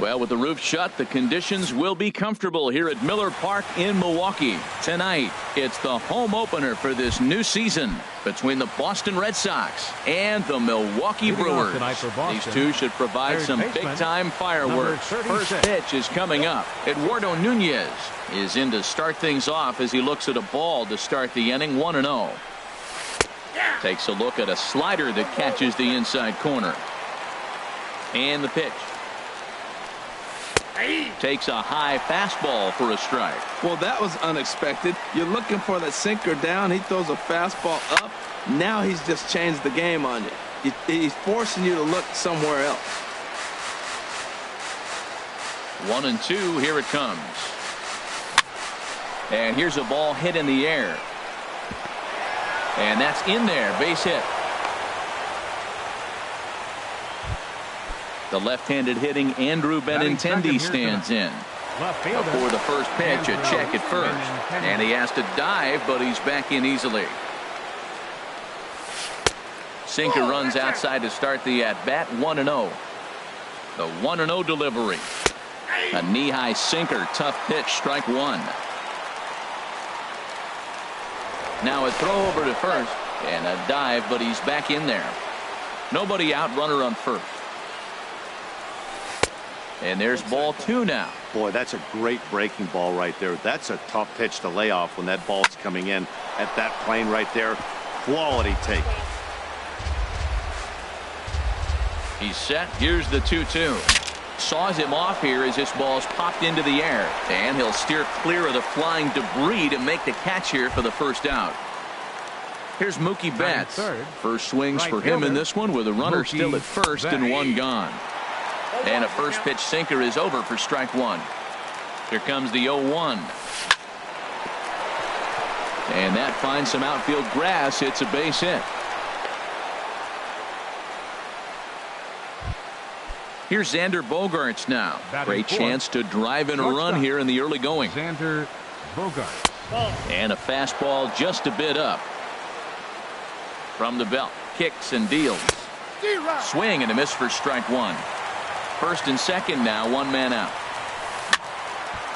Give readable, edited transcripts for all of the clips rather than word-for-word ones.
Well, with the roof shut, the conditions will be comfortable here at Miller Park in Milwaukee. Tonight, it's the home opener for this new season between the Boston Red Sox and the Milwaukee Brewers. These two should provide some big-time fireworks. First pitch is coming up. Eduardo Nunez is in to start things off as he looks at a ball to start the inning, 1-0. Takes a look at a slider that catches the inside corner. And the pitch. Takes a high fastball for a strike. Well, that was unexpected. You're looking for the sinker down. He throws a fastball up. Now he's just changed the game on you. He's forcing you to look somewhere else. 1-2. Here it comes. And here's a ball hit in the air. And that's in there. Base hit. The left-handed hitting Andrew Benintendi stands in. Before the first pitch, a check at first. And he has to dive, but he's back in easily. Sinker runs outside to start the at-bat, 1-0. The 1-0 delivery. A knee-high sinker, tough pitch, strike one. Now a throw over to first, and a dive, but he's back in there. Nobody out, runner on first. And there's ball two now. Boy, that's a great breaking ball right there. That's a tough pitch to lay off when that ball's coming in at that plane right there. Quality take. He's set. Here's the 2-2. Saws him off here as this ball's popped into the air. And he'll steer clear of the flying debris to make the catch here for the first out. Here's Mookie Betts. First swings for him in this one with a runner still at first and one gone. And a first pitch sinker is over for strike one. Here comes the 0-1. And that finds some outfield grass. It's a base hit. Here's Xander Bogaerts now. Great chance to drive in a run here in the early going. Xander Bogaerts. And a fastball just a bit up. From the belt. Kicks and deals. Swing and a miss for strike one. First and second now, one man out.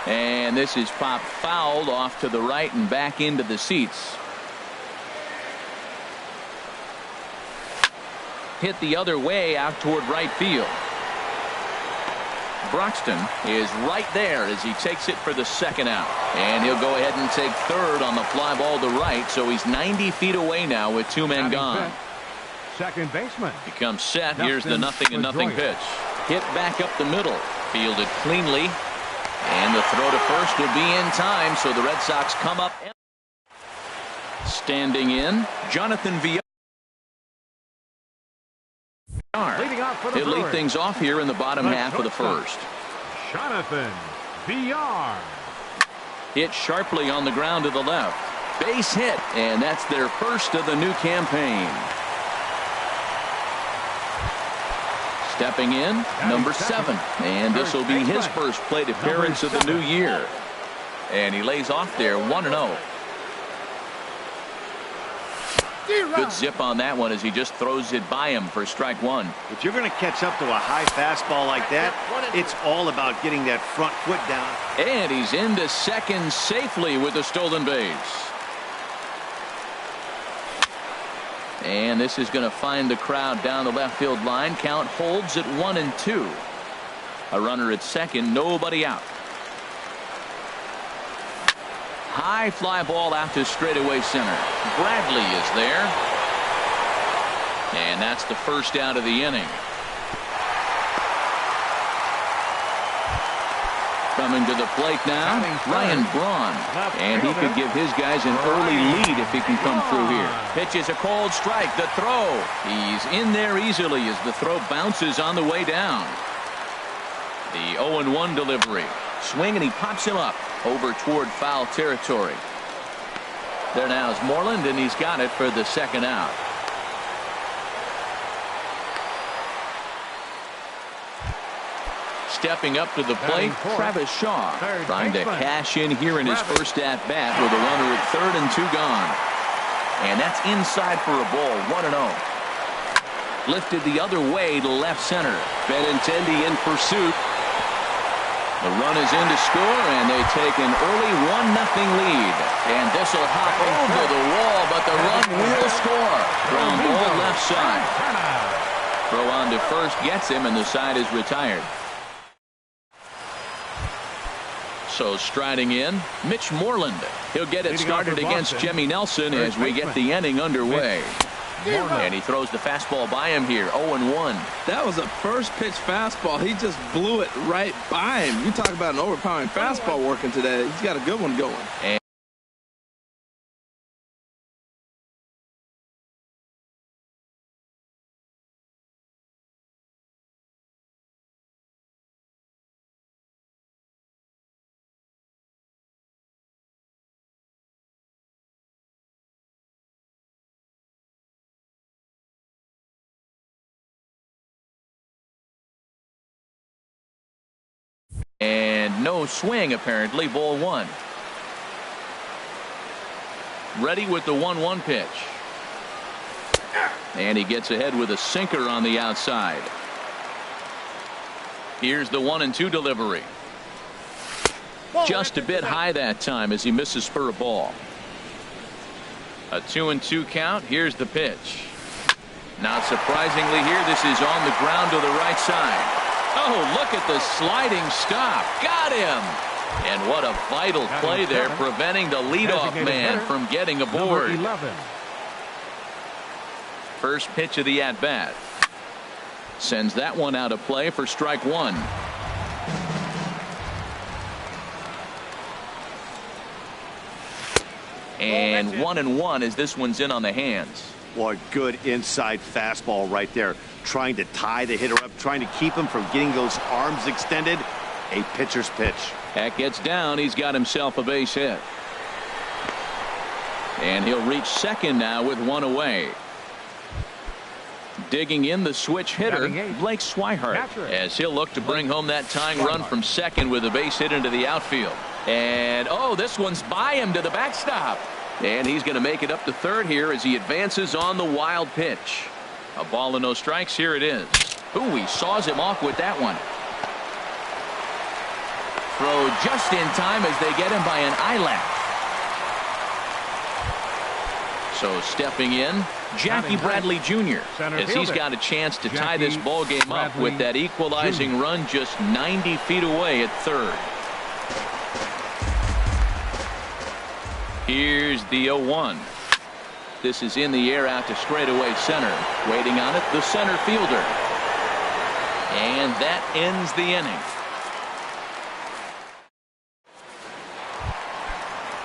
And this is popped fouled off to the right and back into the seats. Hit the other way out toward right field. Broxton is right there as he takes it for the second out. And he'll go ahead and take third on the fly ball to right, so he's 90 feet away now with two men gone. Second baseman. He comes set. Here's the 0-0 pitch. Hit back up the middle. Fielded cleanly. And the throw to first will be in time, so the Red Sox come up. Standing in, Jonathan Villar. He'll lead things off here in the bottom half of the first. Jonathan Villar. Hit sharply on the ground to the left. Base hit, and that's their first of the new campaign. Stepping in, number 7, and this will be his first plate appearance of the new year. And he lays off there, 1-0. Good zip on that one as he just throws it by him for strike one. If you're going to catch up to a high fastball like that, it's all about getting that front foot down. And he's into second safely with the stolen base. And this is going to find the crowd down the left field line. Count holds at 1-2. A runner at second, nobody out. High fly ball out to straightaway center. Bradley is there. And that's the first out of the inning. Coming to the plate now, Ryan Braun. And he could give his guys an early lead if he can come through here. Pitches a cold strike. The throw. He's in there easily as the throw bounces on the way down. The 0-1 delivery. Swing and he pops him up over toward foul territory. There now is Moreland, and he's got it for the second out. Stepping up to the plate, Travis Shaw, trying to cash in here in his first at-bat with a runner at third and two gone. And that's inside for a ball, 1-0. Lifted the other way to left center. Benintendi in pursuit. The run is in to score, and they take an early 1-0 lead. And this will hop over the wall, but the run will score. From ball left side. Throw on to first gets him, and the side is retired. So striding in, Mitch Moreland. He'll get it started against Jimmy Nelson as we get the inning underway. And he throws the fastball by him here, 0-1. That was a first pitch fastball. He just blew it right by him. You talk about an overpowering fastball working today. He's got a good one going. And no swing, apparently. Ball one. Ready with the 1-1 pitch. And he gets ahead with a sinker on the outside. Here's the 1-2 delivery. Just a bit high that time as he misses spur of ball. A 2-2 count. Here's the pitch. Not surprisingly here, this is on the ground to the right side. Oh, look at the sliding stop. Got him. And what a vital play there, preventing the leadoff man from getting aboard. First pitch of the at-bat. Sends that one out of play for strike one. And 1-1 as this one's in on the hands. What good inside fastball right there. Trying to tie the hitter up, trying to keep him from getting those arms extended. A pitcher's pitch. That gets down. He's got himself a base hit. And he'll reach second now with one away. Digging in the switch hitter, Blake Swihart, as he'll look to bring home that tying run from second with a base hit into the outfield. And, oh, this one's by him to the backstop. And he's going to make it up to third here as he advances on the wild pitch. A ball and no strikes. Here it is. Ooh, he saws him off with that one. Throw just in time as they get him by an eyelash. So stepping in, Jackie Bradley Jr. as he's got a chance to tie this ball game up with that equalizing run just 90 feet away at third. Here's the 0-1. This is in the air out to straightaway center. Waiting on it, the center fielder. And that ends the inning.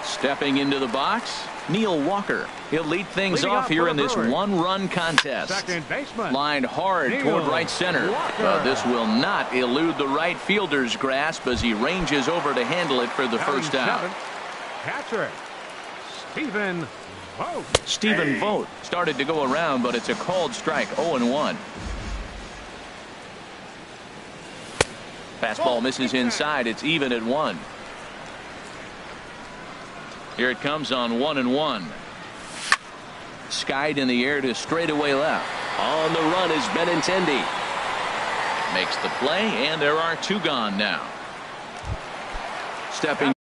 Stepping into the box, Neil Walker. He'll lead things off here in this one-run contest. Second baseman. Lined hard toward right center. But this will not elude the right fielder's grasp as he ranges over to handle it for the first out. Catcher, Stephen Vogt started to go around, but it's a called strike. 0-1. Fastball misses inside. It's even at 1. Here it comes on 1-1. Skied in the air to straightaway left. On the run is Benintendi. Makes the play, and there are two gone now. Stepping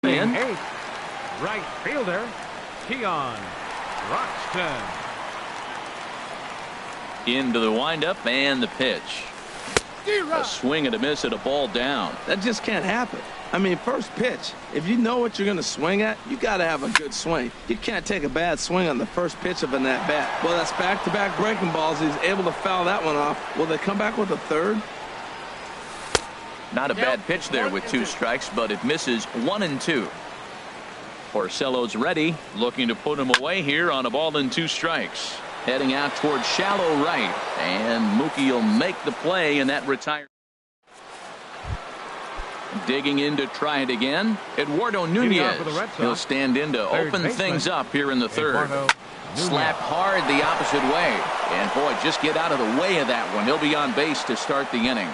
In. Right fielder, Keon Roxton. Into the windup and the pitch. A swing and a miss at a ball down. That just can't happen. I mean, first pitch, if you know what you're going to swing at, you got to have a good swing. You can't take a bad swing on the first pitch of an at-bat. Well, that's back-to-back breaking balls. He's able to foul that one off. Will they come back with a third? Not a bad pitch there with 2 strikes, but it misses 1-2. Porcello's ready, looking to put him away here on a ball and 2 strikes. Heading out towards shallow right, and Mookie will make the play, and that retires. Digging in to try it again, Eduardo Nunez. He'll stand in to open things up here in the third. Slapped hard the opposite way, and boy, just get out of the way of that one. He'll be on base to start the inning.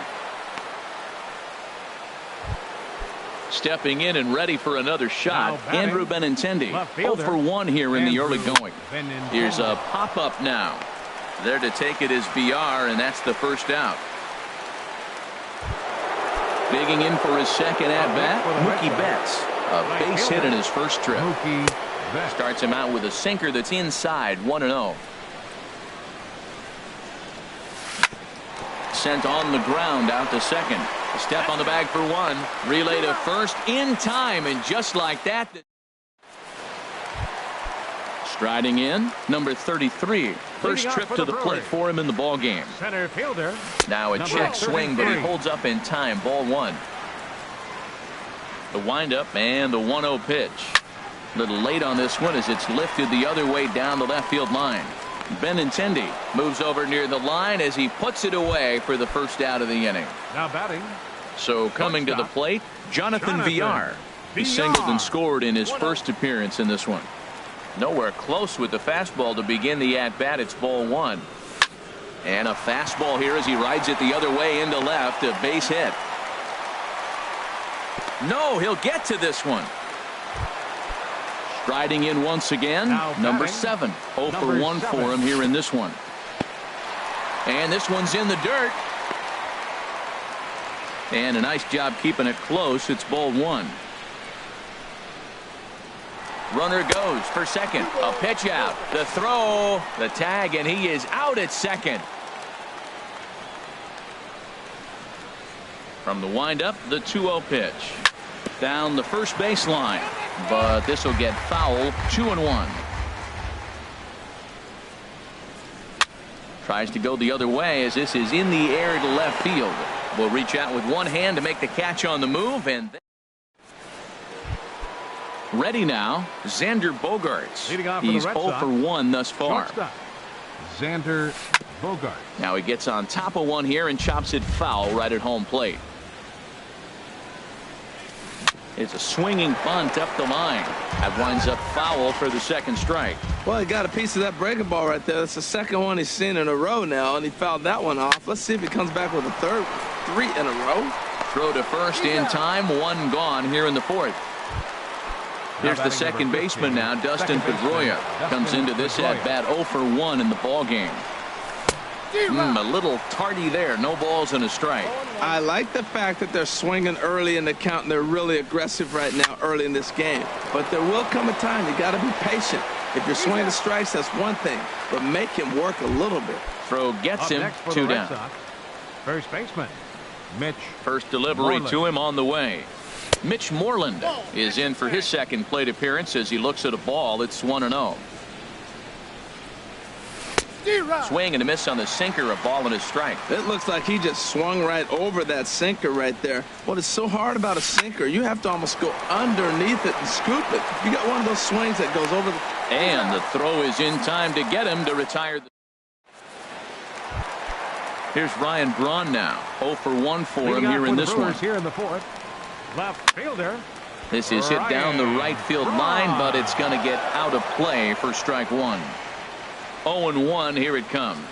Stepping in and ready for another shot, Andrew Benintendi. 0 for 1 here in the early going. Here's a pop-up now. There to take it is BR, and that's the first out. Digging in for his second at-bat, Mookie Betts. A base hit in his first trip. Starts him out with a sinker that's inside, 1-0. Sent on the ground out to second. A step on the bag for 1. Relay to first in time, and just like that. Striding in, number 33. First trip to the plate for him in the ball game. Center fielder. Now a check swing, but he holds up in time. Ball 1. The windup and the 1-0 pitch. A little late on this one as it's lifted the other way down the left field line. Benintendi moves over near the line as he puts it away for the first out of the inning. Now batting. So coming to the plate, Jonathan Villar. He singled and scored in his first appearance in this one. Nowhere close with the fastball to begin the at-bat. It's ball 1. And a fastball here as he rides it the other way into left. A base hit. No, he'll get to this one. Striding in once again, number 7. 0 for 1 for him here in this one. And this one's in the dirt. And a nice job keeping it close. It's ball 1. Runner goes for second. A pitch out. The throw. The tag, and he is out at second. From the windup, the 2-0 pitch. Down the first baseline. But this will get foul. 2-1. Tries to go the other way as this is in the air to left field. Will reach out with one hand to make the catch on the move, and ready now, Xander Bogaerts. He's 0 for 1 thus far. Xander Bogaerts. Now he gets on top of one here and chops it foul right at home plate. It's a swinging bunt up the line. That winds up foul for the second strike. Well, he got a piece of that breaking ball right there. That's the second one he's seen in a row now, and he fouled that one off. Let's see if he comes back with a third. 3 in a row. Throw to first in time. 1 gone here in the 4th. Here's the second baseman now, Dustin Pedroia. Comes into this at bat 0 for 1 in the ball game. A little tardy there. No balls and a strike. I like the fact that they're swinging early in the count, and they're really aggressive right now early in this game. But there will come a time you got to be patient. If you're swinging the strikes, that's one thing, but make him work a little bit. Throw gets him. 2 down. First baseman, Mitch. First delivery to him on the way. Mitch Moreland is in for his second plate appearance as he looks at a ball. It's 1-0. Swing and a miss on the sinker, a ball and a strike. It looks like he just swung right over that sinker right there. What is so hard about a sinker, you have to almost go underneath it and scoop it. You got one of those swings that goes over the... And the throw is in time to get him to retire. Here's Ryan Braun now. 0 for 1 for him here in this one. Here in the 4th. Left fielder. This is hit down the right field line, but it's going to get out of play for strike 1. 0-1, here it comes.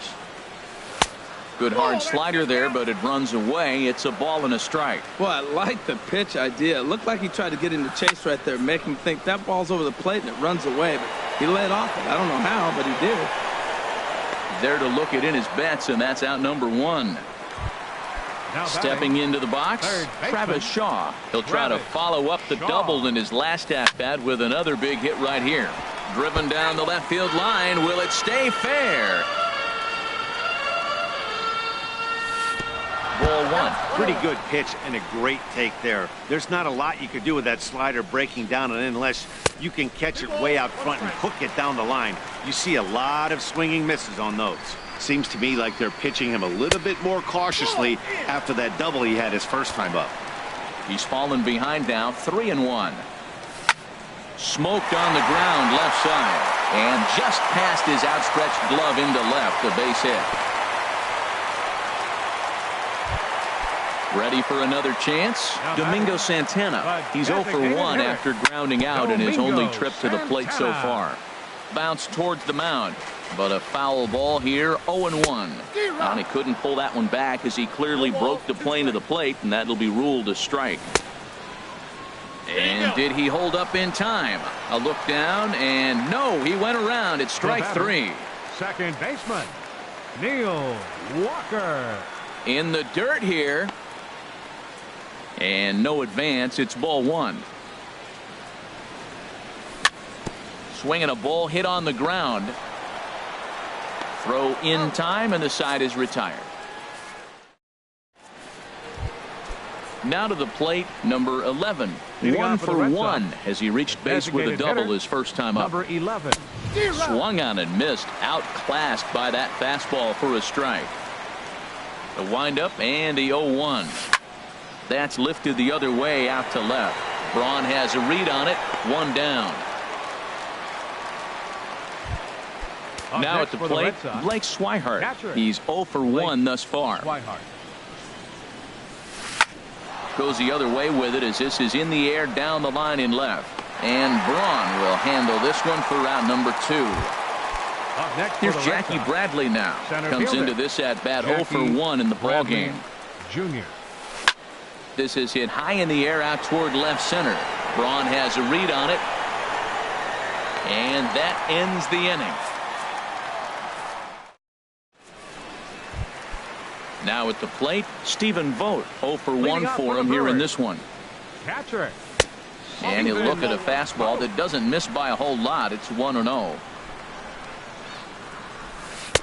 Good hard slider there, but it runs away. It's a ball and a strike. Well, I like the pitch idea. It looked like he tried to get into chase right there, make him think that ball's over the plate and it runs away. But he laid off it. I don't know how, but he did. There to look it in his bets, and that's out number 1. Stepping into the box, Travis Shaw. He'll try to follow up the double in his last at-bat with another big hit right here. Driven down the left field line. Will it stay fair? Ball one. Pretty good pitch and a great take there. There's not a lot you could do with that slider breaking down, and unless you can catch it way out front and hook it down the line, you see a lot of swinging misses on those. Seems to me like they're pitching him a little bit more cautiously after that double he had his first time up. He's fallen behind now, 3-1. Smoked on the ground left side, and just past his outstretched glove into left, a base hit. Ready for another chance? Domingo Santana. He's 0 for 1 after grounding out in his only trip to the plate so far. Bounce towards the mound, but a foul ball here, 0-1. And he couldn't pull that one back as he clearly broke the plane of the plate, and that'll be ruled a strike. And did he hold up in time? A look down, and no, he went around. It's strike 3. Second baseman, Neil Walker. In the dirt here. And no advance. It's ball 1. Swinging a ball hit on the ground. Throw in time, and the side is retired. Now to the plate, number 11. 1 for 1 as he reached base with a double his first time up. Number 11. Swung on and missed. Outclassed by that fastball for a strike. The windup and the 0-1. That's lifted the other way out to left. Braun has a read on it. 1 down. Now at the plate, Blake Swihart. He's 0 for 1 thus far. Goes the other way with it as this is in the air down the line in left. And Braun will handle this one for round number 2. Here's Jackie Bradley now. Comes into this at bat 0 for 1 in the ball game. Junior. This is hit high in the air out toward left center. Braun has a read on it. And that ends the inning. Now at the plate, Stephen Vogt. 0 for 1 for him here in this one. Catcher. And he'll look at a fastball that doesn't miss by a whole lot. It's 1-0.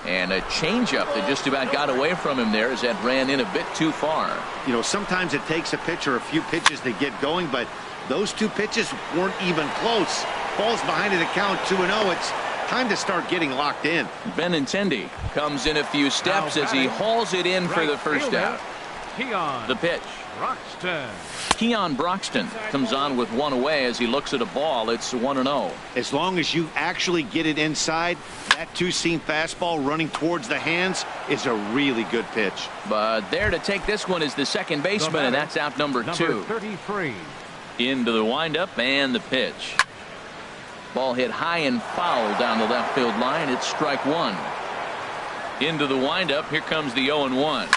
And a changeup that just about got away from him there as that ran in a bit too far. You know, sometimes it takes a pitcher a few pitches to get going, but those 2 pitches weren't even close. Falls behind in the count, 2-0. It's time to start getting locked in. Benintendi comes in a few steps as he hauls it in for the first out. The pitch. Keon Broxton comes on with 1 away as he looks at a ball. It's 1-0. As long as you actually get it inside, that 2-seam fastball running towards the hands is a really good pitch. But there to take this one is the second baseman, and that's out number 2. 33. Into the windup and the pitch. Ball hit high and foul down the left field line. It's strike 1. Into the windup. Here comes the 0-1.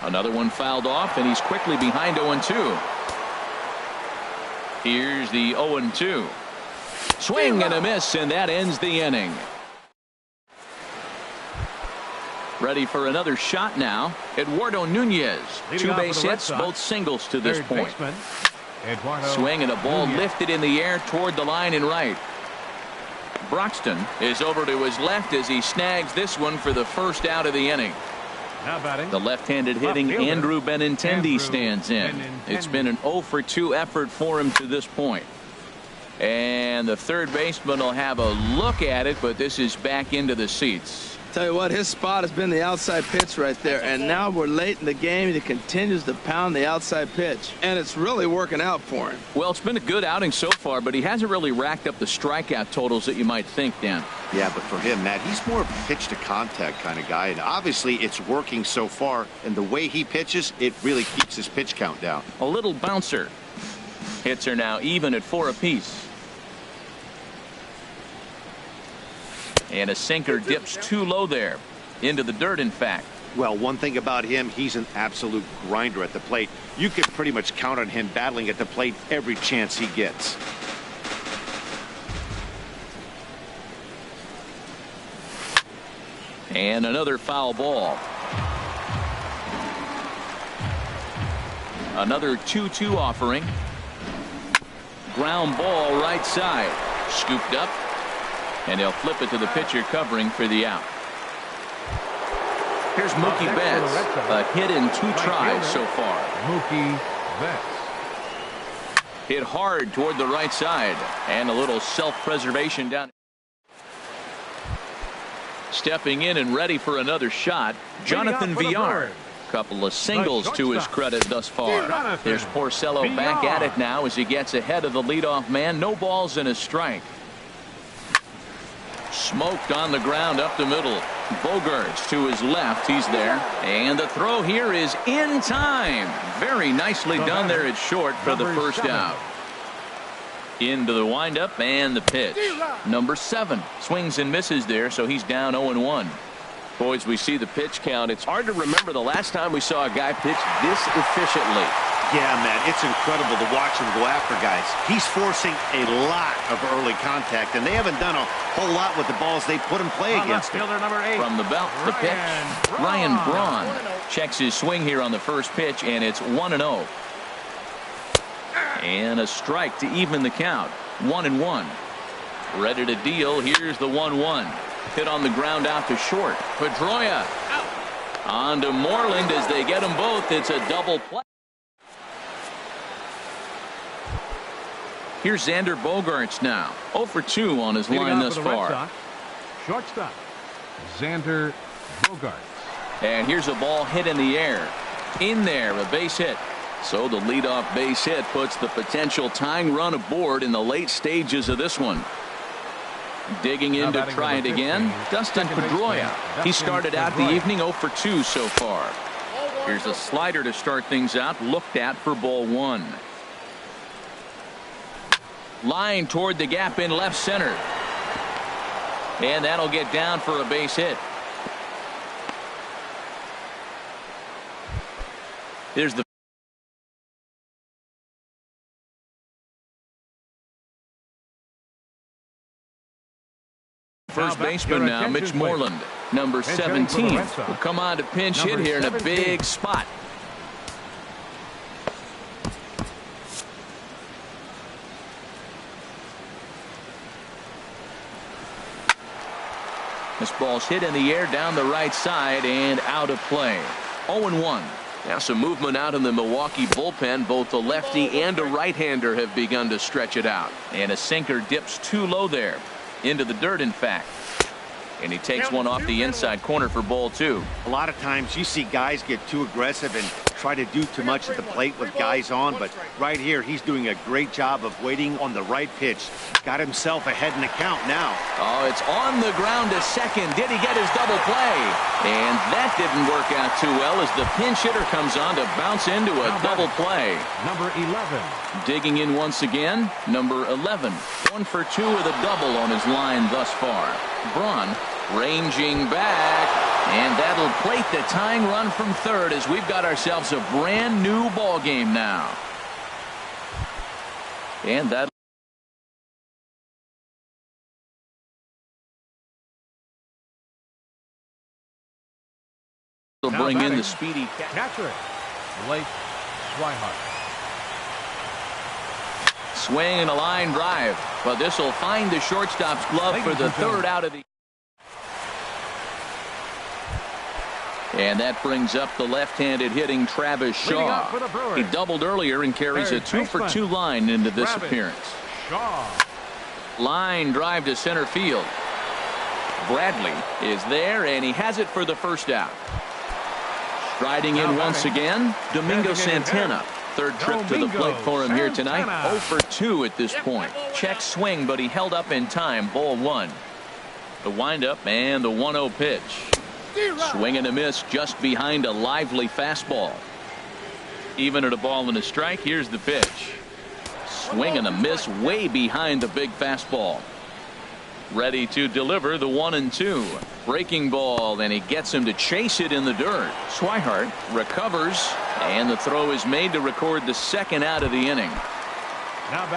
Another one fouled off, and he's quickly behind 0-2. Here's the 0-2. Swing and a miss, and that ends the inning. Ready for another shot now. Eduardo Nunez. 2 base hits, both singles to this point. Swing and a ball lifted in the air toward the line and right. Broxton is over to his left as he snags this one for the first out of the inning. The left-handed hitting Andrew Benintendi stands in. It's been an 0 for 2 effort for him to this point. And the third baseman will have a look at it, but this is back into the seats. Tell you what, his spot has been the outside pitch right there, and now we're late in the game and he continues to pound the outside pitch, and it's really working out for him. Well, it's been a good outing so far, but he hasn't really racked up the strikeout totals that you might think, Dan. Yeah, but for him, Matt, he's more of a pitch to contact kind of guy, and obviously it's working so far, and the way he pitches, it really keeps his pitch count down. A little bouncer. Hits are now even at 4 apiece. And a sinker dips too low there. Into the dirt, in fact. Well, one thing about him, he's an absolute grinder at the plate. You can pretty much count on him battling at the plate every chance he gets. And another foul ball. Another 2-2 offering. Ground ball right side. Scooped up. And he'll flip it to the pitcher covering for the out. Here's Mookie Betts. A hit in 2 tries so far. Mookie Betts. Hit hard toward the right side. And a little self-preservation down. Stepping in and ready for another shot, Jonathan Villar. Couple of singles to his credit thus far. There's Porcello back at it now as he gets ahead of the leadoff man. No balls and a strike. Smoked on the ground up the middle. Bogaerts to his left. He's there. And the throw here is in time. Very nicely done there at short for the first out. Into the windup and the pitch. Number 7 swings and misses there, so he's down 0-1. Boys, we see the pitch count. It's hard to remember the last time we saw a guy pitch this efficiently. Yeah, man, it's incredible to watch him go after guys. He's forcing a lot of early contact, and they haven't done a whole lot with the balls they put in play against him. Number 8. From the belt, the pitch. Ryan Braun checks his swing here on the first pitch, and it's 1-0. And a strike to even the count. 1-1. Ready to deal. Here's the 1-1. Hit on the ground out to short. Pedroia on to Moreland as they get them both. It's a double play. Here's Xander Bogaerts now. 0 for 2 on his line thus far. Shortstop Xander Bogaerts. And here's a ball hit in the air. In there, a base hit. So the leadoff base hit puts the potential tying run aboard in the late stages of this one. Digging in to try it again, Dustin Pedroia. He started out the evening 0 for 2 so far. Here's a slider to start things out, looked at for ball 1. Line toward the gap in left center. And that'll get down for a base hit. Here's the first baseman now, Mitch Moreland. Number 17 will come on to pinch hit here in a big spot. This ball's hit in the air down the right side and out of play. 0-1. Now some movement out in the Milwaukee bullpen. Both the lefty and a right-hander have begun to stretch it out. And a sinker dips too low there. Into the dirt, in fact. And he takes one off the inside corner for ball 2. A lot of times you see guys get too aggressive and try to do too much at the plate with guys on, but right here he's doing a great job of waiting on the right pitch. Got himself ahead in the count now. Oh, it's on the ground to second. Did he get his double play? And that didn't work out too well as the pinch hitter comes on to bounce into a double play. Number 11. Digging in once again, number 11. 1 for 2 with a double on his line thus far. Braun ranging back, and that'll plate the tying run from third as we've got ourselves a brand new ball game now. And that will bring in the speedy catcher, Blake Swihart. Swing and a line drive, but this will find the shortstop's glove for the third out of the. And that brings up the left-handed hitting Travis Shaw. He doubled earlier and carries a 2 for 2 line into this appearance. Line drive to center field. Bradley is there, and he has it for the first out. Striding in once again, Domingo Santana. Third trip to the plate for him here tonight. 0 for 2 at this point. Check swing, but he held up in time. Ball 1. The windup and the 1-0 pitch. Swing and a miss just behind a lively fastball. Even at a ball and a strike, here's the pitch. Swing and a miss way behind the big fastball. Ready to deliver the 1-2. Breaking ball, and he gets him to chase it in the dirt. Swihart recovers, and the throw is made to record the second out of the inning.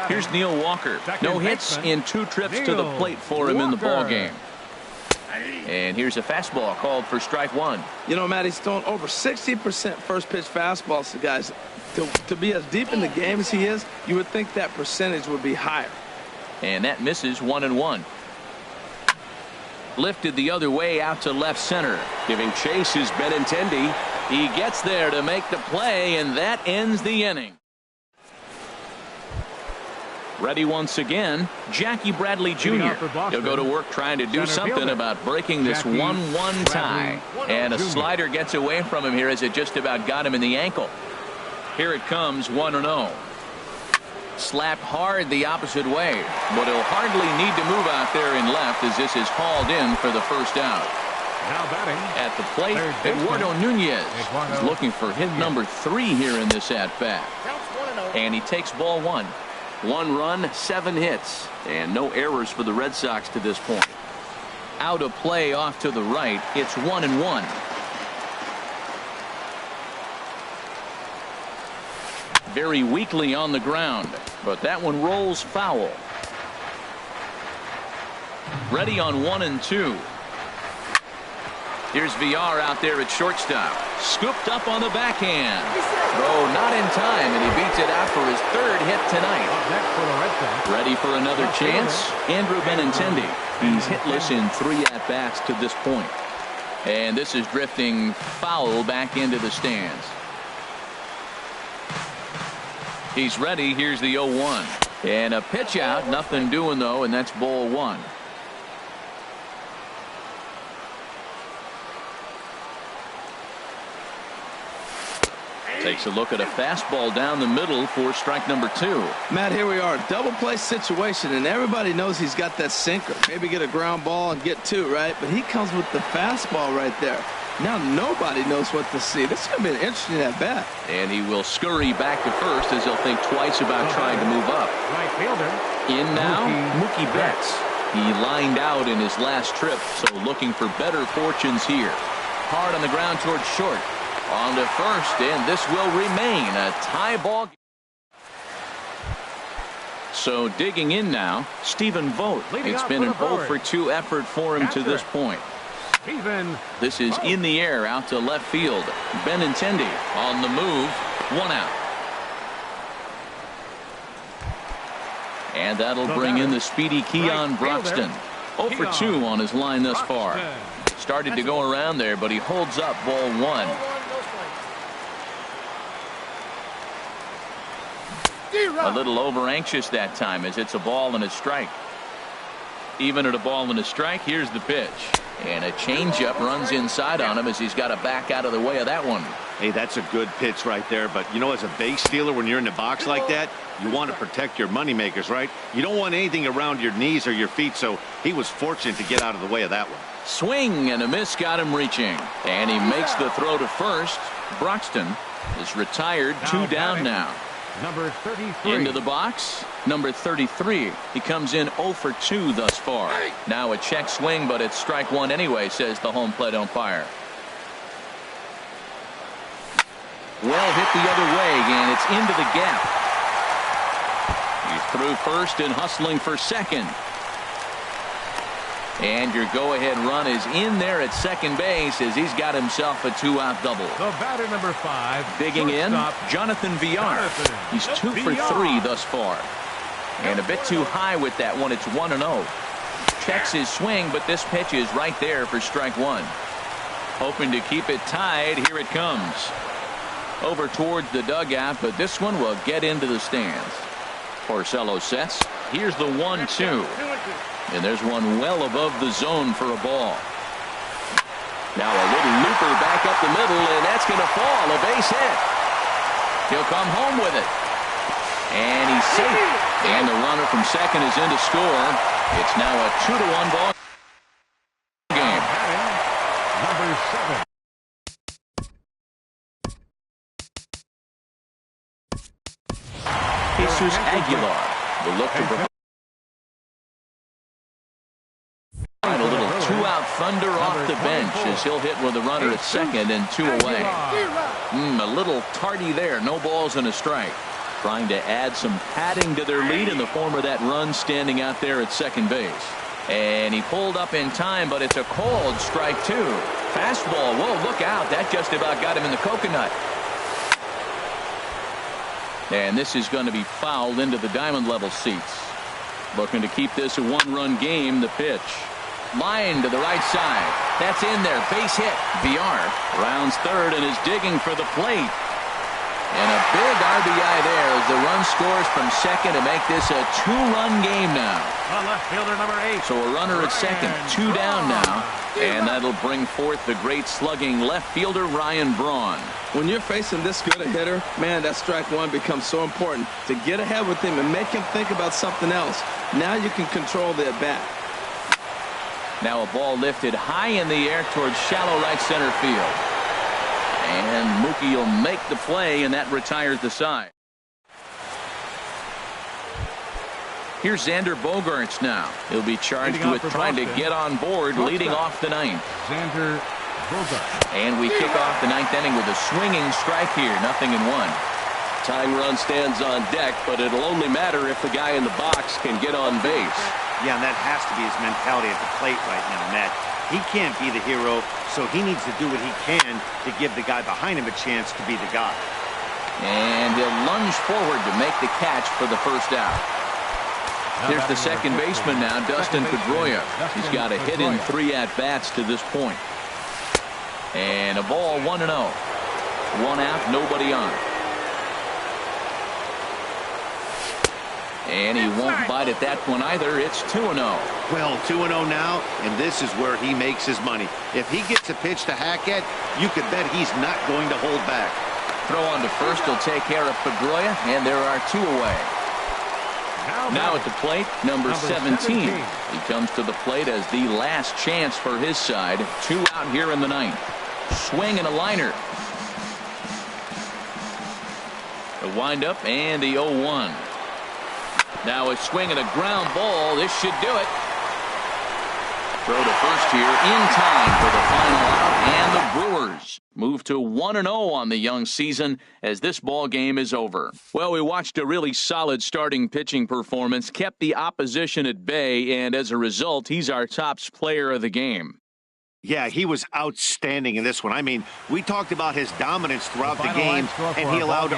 Here's Neil Walker. No hits in 2 trips to the plate for him in the ball game. And here's a fastball called for strike 1. You know, Matt, he's thrown over 60% first pitch fastballs to guys. To be as deep in the game as he is, you would think that percentage would be higher. And that misses 1-1. Lifted the other way out to left center. Giving chase is Benintendi. He gets there to make the play, and that ends the inning. Ready once again, Jackie Bradley Jr. He'll go to work trying to do something about breaking this 1-1 tie. And a slider gets away from him here as it just about got him in the ankle. Here it comes, 1-0. Slapped hard the opposite way, but he'll hardly need to move out there in left as this is hauled in for the first out. Now batting. At the plate, Eduardo Nunez is looking for hit number 3 here in this at-bat. And he takes ball 1. 1 run, 7 hits, and no errors for the Red Sox to this point. Out of play off to the right, it's 1-1. Very weakly on the ground, but that one rolls foul. Ready on 1-2. Here's VR out there at shortstop. Scooped up on the backhand. Throw not in time, and he beats it out for his 3rd hit tonight. Ready for another chance? Andrew Benintendi. He's hitless in 3 at-bats to this point. And this is drifting foul back into the stands. He's ready. Here's the 0-1. And a pitch out. Nothing doing, though, and that's ball 1. Takes a look at a fastball down the middle for strike number 2. Matt, here we are. Double play situation, and everybody knows he's got that sinker. Maybe get a ground ball and get 2, right? But he comes with the fastball right there. Now nobody knows what to see. This is going to be an interesting at-bat. And he will scurry back to first as he'll think twice about trying to move up. Right fielder. In now, Mookie Betts. He lined out in his last trip, so looking for better fortunes here. Hard on the ground towards short. On to first, and this will remain a tie ball. So digging in now, Stephen Vogt. It's been an 0-for-2 effort for him to this point. This is in the air out to left field. Benintendi on the move. 1 out. And that'll bring in the speedy Keon Broxton. 0-for-2 on his line thus far. Started to go around there, but he holds up ball 1. A little over anxious that time as it's a ball and a strike. Even at a ball and a strike, here's the pitch. And a changeup runs inside on him as he's got to back out of the way of that one. Hey, that's a good pitch right there. But, you know, as a base stealer, when you're in the box like that, you want to protect your moneymakers, right? You don't want anything around your knees or your feet, so he was fortunate to get out of the way of that one. Swing and a miss got him reaching. And he makes the throw to first. Broxton is retired. 2 down now. Number 33. Into the box, number 33. He comes in 0-for-2 thus far. Now a check swing, but it's strike 1 anyway, says the home plate umpire. Well hit the other way, and it's into the gap. He's through first and hustling for second. And your go-ahead run is in there at second base as he's got himself a 2-out double. The batter number 5. Digging in, Jonathan VR. He's 2 for 3 thus far. And a bit too high with that one. It's 1-0. Checks his swing, but this pitch is right there for strike 1. Hoping to keep it tied. Here it comes. Over towards the dugout, but this one will get into the stands. Porcello sets. Here's the 1-2. And there's one well above the zone for a ball. Now a little looper back up the middle, and that's going to fall. A base hit. He'll come home with it. And he's safe. And the runner from second is in to score. It's now a 2-1 ball game. Number 7. Jesus Aguilar will look to provide a little 2-out thunder off the bench as he'll hit with a runner at second and 2 away. A little tardy there. No balls and a strike. Trying to add some padding to their lead in the form of that run standing out there at second base. And he pulled up in time, but it's a called strike 2. Fastball. Whoa, look out. That just about got him in the coconut. And this is going to be fouled into the diamond level seats. Looking to keep this a one-run game. The pitch. Line to the right side. That's in there. Base hit. VR rounds third and is digging for the plate. And a big RBI there as the run scores from second to make this a two-run game now. Left fielder number 8. So a runner at second, 2 down now. And that'll bring forth the great slugging left fielder Ryan Braun. When you're facing this good a hitter, man, that strike one becomes so important to get ahead with him and make him think about something else. Now you can control the at-bat. Now a ball lifted high in the air towards shallow right center field. And Mookie will make the play, and that retires the side. Here's Xander Bogaerts now. He'll be charged with trying to get on board, leading off the ninth. Xander Bogaerts. And we kick off the ninth inning with a swinging strike here, 0-1. Tying run stands on deck, but it'll only matter if the guy in the box can get on base. Yeah, and that has to be his mentality at the plate right now, Matt. He can't be the hero, so he needs to do what he can to give the guy behind him a chance to be the guy. And he'll lunge forward to make the catch for the first out. Here's the second baseman now, Dustin Pedroia. He's got a hit in 3 at-bats to this point. And a ball, 1-0. 1 out, nobody on. And he won't bite at that one either. It's 2-0. Well, 2-0 now, and this is where he makes his money. If he gets a pitch to hack at, you could bet he's not going to hold back. Throw on to first will take care of Pedroia, and there are 2 away. Now at the plate, number 17. He comes to the plate as the last chance for his side. 2 out here in the ninth. Swing and a liner. A windup and the 0-1. Now a swing and a ground ball. This should do it. Throw to first here in time for the final out, and the Brewers move to 1-0 on the young season as this ball game is over. Well, we watched a really solid starting pitching performance, kept the opposition at bay, and as a result, he's our top player of the game. Yeah, he was outstanding in this one. I mean, we talked about his dominance throughout the game, and he allowed